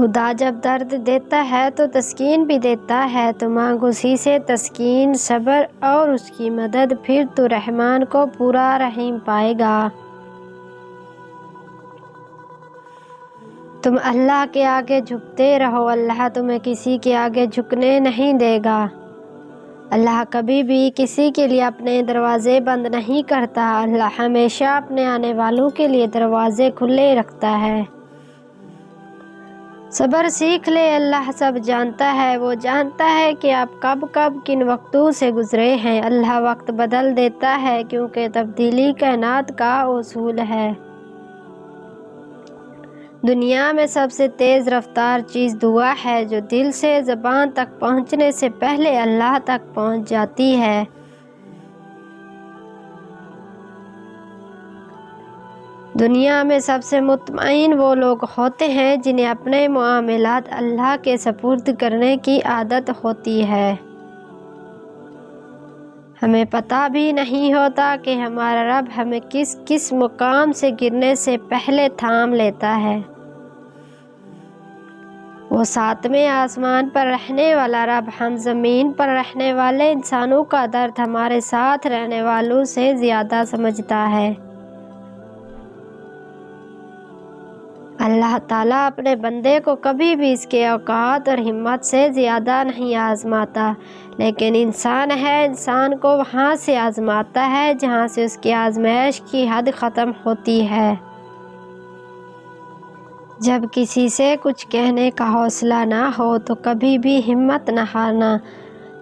خدا جب درد دیتا ہے تو تسکین بھی دیتا ہے، تو مانگ اسی سے تسکین، صبر اور اس کی مدد، پھر تو رحمان کو پورا رحیم پائے گا۔ تم اللہ کے آگے جھکتے رہو، اللہ تمہیں کسی کے آگے جھکنے نہیں دے گا۔ اللہ کبھی بھی کسی کے لیے اپنے دروازے بند نہیں کرتا، اللہ ہمیشہ اپنے آنے والوں کے لیے دروازے کھلے رکھتا ہے۔ صبر سیکھ لے، اللہ سب جانتا ہے، وہ جانتا ہے کہ آپ کب کن وقتوں سے گزرے ہیں۔ اللہ وقت بدل دیتا ہے کیونکہ تبدیلی کائنات کا اصول ہے۔ دنیا میں سب سے تیز رفتار چیز دعا ہے، جو دل سے زبان تک پہنچنے سے پہلے اللہ تک پہنچ جاتی ہے۔ دنیا میں سب سے مطمئن وہ لوگ ہوتے ہیں جنہیں اپنے معاملات اللہ کے سپرد کرنے کی عادت ہوتی ہے۔ ہمیں پتہ بھی نہیں ہوتا کہ ہمارا رب ہمیں کس مقام سے گرنے سے پہلے تھام لیتا ہے۔ وہ ساتویں آسمان پر رہنے والا رب ہم زمین پر رہنے والے انسانوں کا درد ہمارے ساتھ رہنے والوں سے زیادہ سمجھتا ہے۔ اللہ تعالیٰ اپنے بندے کو کبھی بھی اس کے اوقات اور ہمت سے زیادہ نہیں آزماتا، لیکن انسان کو وہاں سے آزماتا ہے جہاں سے اس کی آزمائش کی حد ختم ہوتی ہے۔ جب کسی سے کچھ کہنے کا حوصلہ نہ ہو تو کبھی بھی ہمت نہ ہارنا،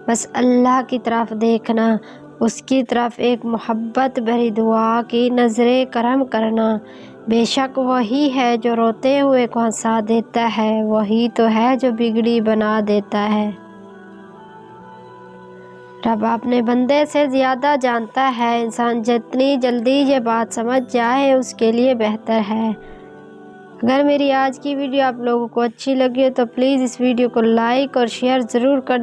بس اللہ کی طرف دیکھنا، اس کی طرف ایک محبت بھری دعا کی نظر کرم کرنا۔ بے شک وہی ہے جو روتے ہوئے کو ہنسا دیتا ہے، وہی تو ہے جو بگڑی بنا دیتا ہے۔ رب اپنے بندے سے زیادہ جانتا ہے، انسان جتنی جلدی یہ بات سمجھ جائے اس کے لیے بہتر ہے۔ اگر میری آج کی ویڈیو آپ لوگوں کو اچھی لگی ہو تو پلیز اس ویڈیو کو لائک اور شیئر ضرور کر